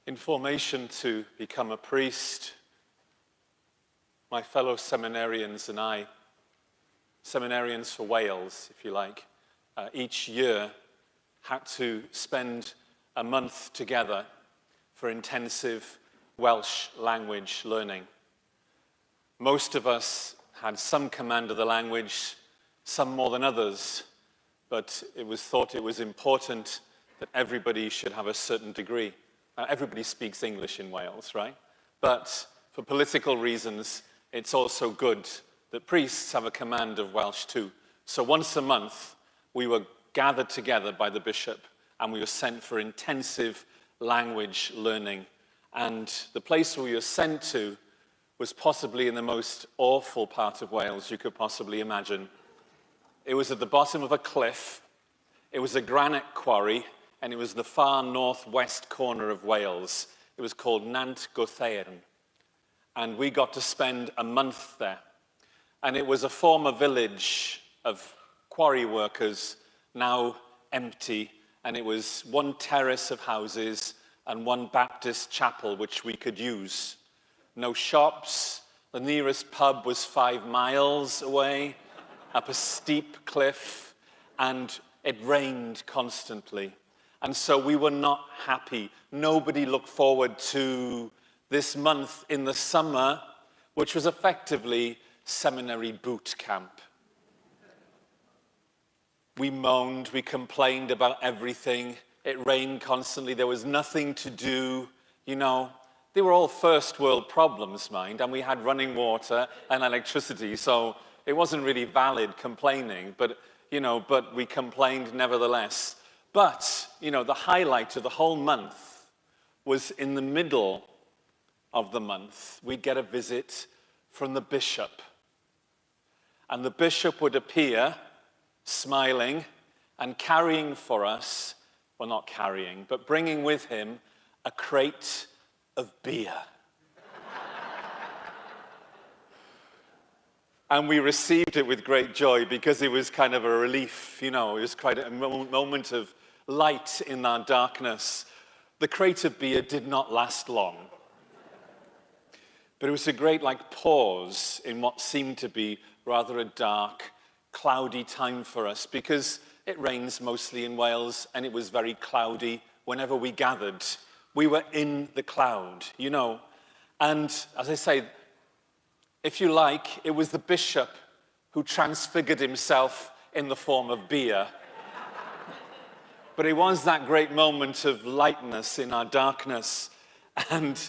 In formation to become a priest, my fellow seminarians and I, seminarians for Wales, if you like, each year had to spend a month together for intensive Welsh language learning. Most of us had some command of the language, some more than others, but it was thought it was important that everybody should have a certain degree. Everybody speaks English in Wales, right? But for political reasons, it's also good that priests have a command of Welsh too. So once a month, we were gathered together by the bishop and we were sent for intensive language learning. And the place we were sent to was possibly in the most awful part of Wales you could possibly imagine. It was at the bottom of a cliff. It was a granite quarry, and it was the far northwest corner of Wales. It was called Nant Gwrtheyrn. And we got to spend a month there. And it was a former village of quarry workers, now empty. And it was one terrace of houses and one Baptist chapel which we could use. No shops. The nearest pub was 5 miles away, up a steep cliff, and it rained constantly. And so we were not happy. Nobody looked forward to this month in the summer, which was effectively seminary boot camp. We moaned, we complained about everything. It rained constantly, there was nothing to do. You know, they were all first world problems, mind, and we had running water and electricity, so it wasn't really valid complaining, but we complained nevertheless. But, the highlight of the whole month was in the middle of the month, we'd get a visit from the bishop. And the bishop would appear, smiling and carrying for us, well, not carrying, but bringing with him a crate of beer. And we received it with great joy because it was kind of a relief, it was quite a moment of light in our darkness. The crate of beer did not last long. But it was a great pause in what seemed to be rather a dark, cloudy time for us because it rains mostly in Wales and it was very cloudy whenever we gathered. We were in the cloud, And as I say, if you like, it was the bishop who transfigured himself in the form of beer. But it was that great moment of lightness in our darkness. And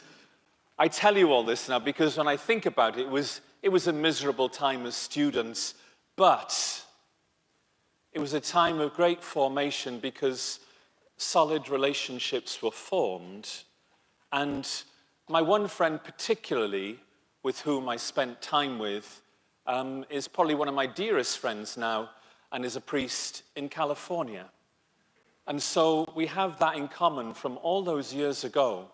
I tell you all this now because when I think about it, it was a miserable time as students, but it was a time of great formation because solid relationships were formed. And my one friend particularly, with whom I spent time with, is probably one of my dearest friends now and is a priest in California. And so we have that in common from all those years ago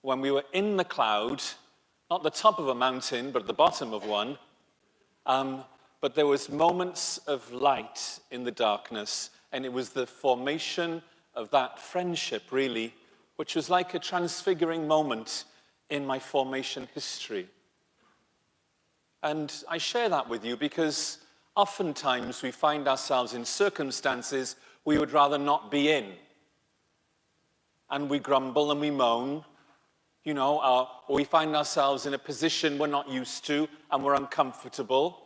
when we were in the cloud, not the top of a mountain, but at the bottom of one. But there was moments of light in the darkness, and it was the formation of that friendship, really, which was like a transfiguring moment in my formation history. And I share that with you because oftentimes we find ourselves in circumstances we would rather not be in. And we grumble and we moan, or we find ourselves in a position we're not used to and we're uncomfortable.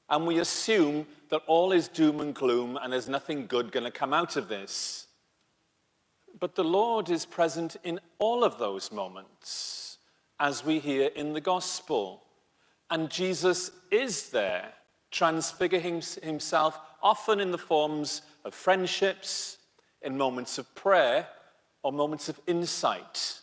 And we assume that all is doom and gloom and there's nothing good going to come out of this. But the Lord is present in all of those moments, as we hear in the gospel. And Jesus is there, transfiguring himself, often in the forms of friendships, in moments of prayer, or moments of insight.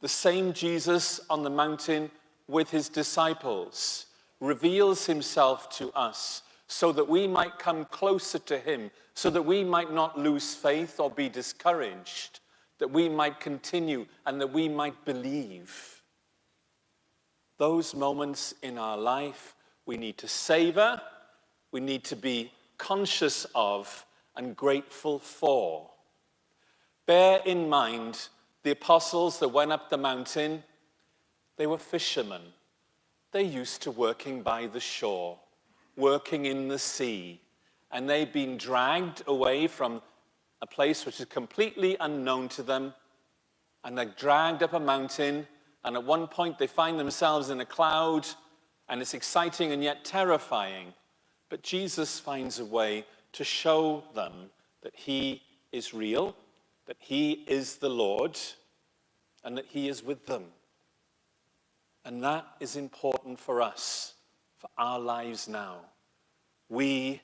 The same Jesus on the mountain with his disciples reveals himself to us so that we might come closer to him, so that we might not lose faith or be discouraged, that we might continue and that we might believe. Those moments in our life we need to savor, we need to be conscious of and grateful for. Bear in mind The apostles that went up the mountain, they were fishermen. They're used to working by the shore, working in the sea. And they've been dragged away from a place which is completely unknown to them. And they're dragged up a mountain. And at one point they find themselves in a cloud. And it's exciting and yet terrifying. But Jesus finds a way to show them that he is real, that he is the Lord, and that he is with them. And that is important for us, for our lives now. We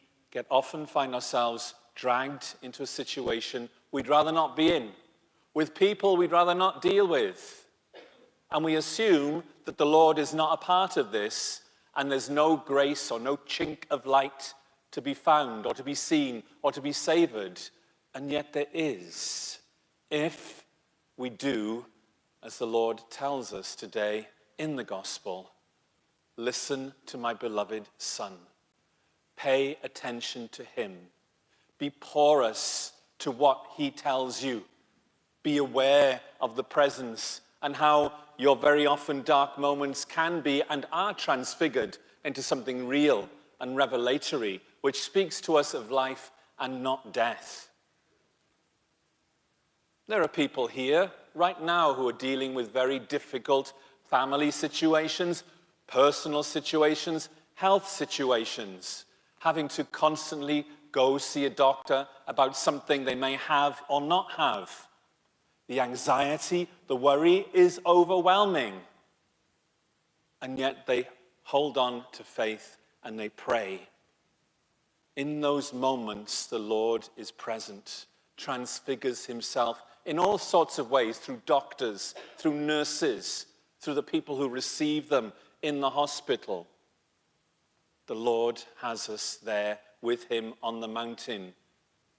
often find ourselves dragged into a situation we'd rather not be in, with people we'd rather not deal with. And we assume that the Lord is not a part of this, and there's no grace or no chink of light to be found or to be seen or to be savored. And yet there is, if we do as the Lord tells us today in the gospel. Listen to my beloved Son. Pay attention to him. Be porous to what he tells you. Be aware of the presence and how your very often dark moments can be and are transfigured into something real and revelatory, which speaks to us of life and not death. There are people here right now who are dealing with very difficult family situations, personal situations, health situations, having to constantly go see a doctor about something they may have or not have. The anxiety, the worry is overwhelming. And yet they hold on to faith and they pray. In those moments, the Lord is present, transfigures himself in all sorts of ways, through doctors, through nurses, through the people who receive them in the hospital. The Lord has us there with him on the mountain.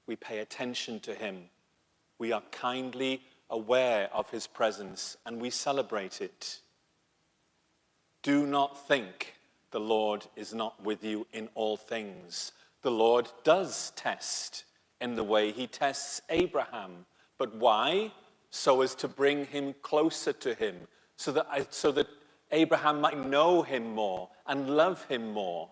We pay attention to him. We are kindly aware of his presence and we celebrate it. Do not think the Lord is not with you in all things. The Lord does test in the way he tests Abraham. But why? So as to bring him closer to him, so that Abraham might know him more and love him more.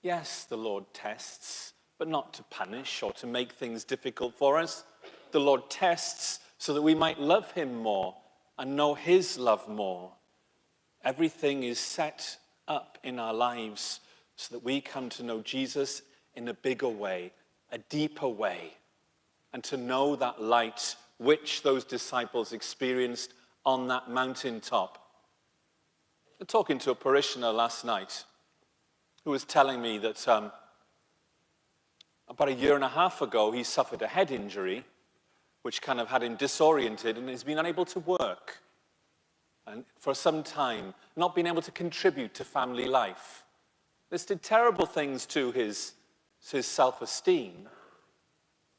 Yes, the Lord tests, but not to punish or to make things difficult for us. The Lord tests so that we might love him more and know his love more. Everything is set up in our lives so that we come to know Jesus in a bigger way, a deeper way, and to know that light which those disciples experienced on that mountaintop. I was talking to a parishioner last night who was telling me that about a year and a half ago he suffered a head injury which kind of had him disoriented and he's been unable to work. And for some time, not being able to contribute to family life. This did terrible things to his self-esteem.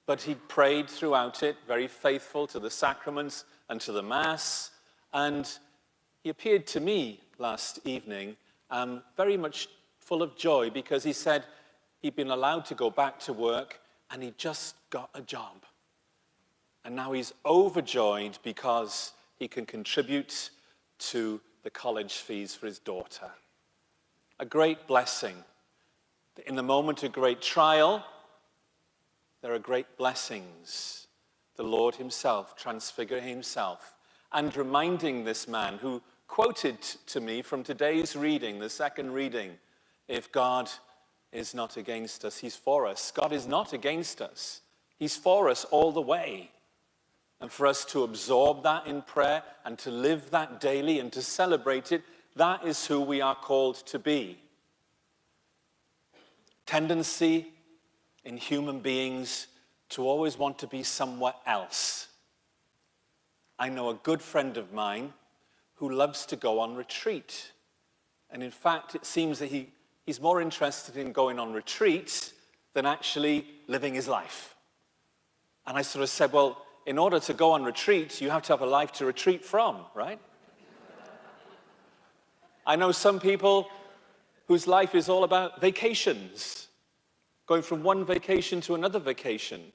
But he prayed throughout it, very faithful to the sacraments and to the Mass. And he appeared to me last evening very much full of joy because he said he'd been allowed to go back to work and he just got a job. And now he's overjoyed because he can contribute to the college fees for his daughter. A great blessing. In the moment of great trial, there are great blessings. The Lord himself transfiguring himself and reminding this man who quoted to me from today's reading, the second reading, if God is not against us, he's for us. God is not against us. He's for us all the way. And for us to absorb that in prayer and to live that daily and to celebrate it, that is who we are called to be. Tendency in human beings to always want to be somewhere else. I know a good friend of mine who loves to go on retreat. And in fact, it seems that he's more interested in going on retreat than actually living his life. And I sort of said, well, in order to go on retreat, you have to have a life to retreat from, right? I know some people whose life is all about vacations, going from one vacation to another vacation.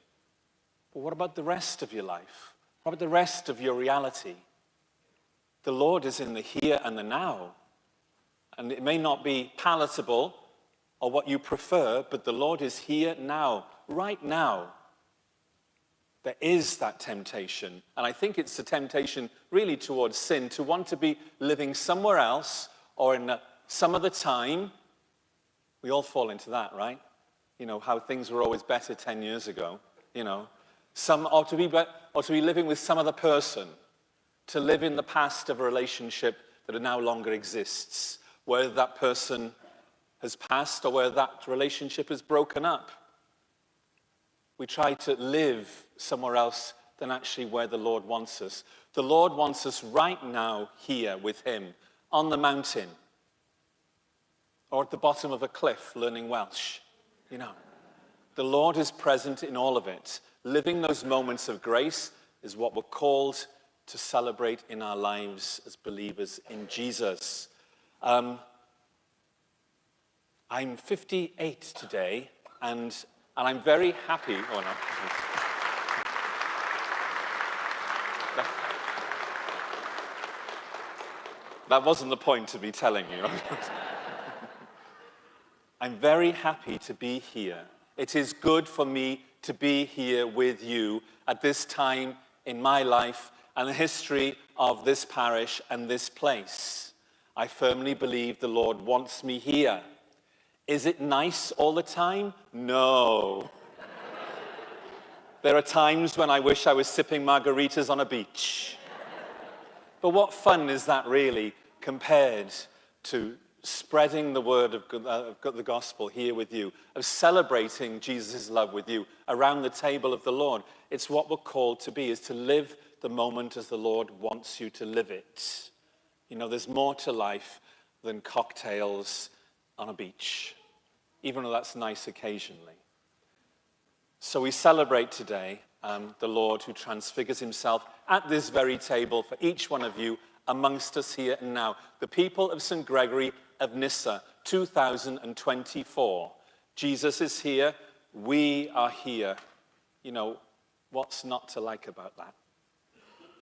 But what about the rest of your life? What about the rest of your reality? The Lord is in the here and the now. And it may not be palatable or what you prefer, but the Lord is here now, right now. There is that temptation. And I think it's a temptation really towards sin, to want to be living somewhere else or in some other time. We all fall into that, right? You know, how things were always better 10 years ago, you know. Or to be living with some other person, to live in the past of a relationship that no longer exists, whether that person has passed or whether that relationship is broken up. We try to live somewhere else than actually where the Lord wants us. The Lord wants us right now here with him, on the mountain, or at the bottom of a cliff learning Welsh, you know. The Lord is present in all of it. Living those moments of grace is what we're called to celebrate in our lives as believers in Jesus. I'm 58 today, and I'm very happy. Oh, no. That wasn't the point to be telling you. I'm very happy to be here. It is good for me to be here with you at this time in my life and the history of this parish and this place. I firmly believe the Lord wants me here. Is it nice all the time? No. There are times when I wish I was sipping margaritas on a beach. But what fun is that really compared to spreading the word of the gospel here with you, of celebrating Jesus' love with you around the table of the Lord? It's what we're called to be, is to live the moment as the Lord wants you to live it. You know, there's more to life than cocktails on a beach, even though that's nice occasionally. So we celebrate today the Lord who transfigures himself at this very table for each one of you amongst us here and now. The people of St. Gregory of Nyssa, 2024. Jesus is here. We are here. You know, what's not to like about that?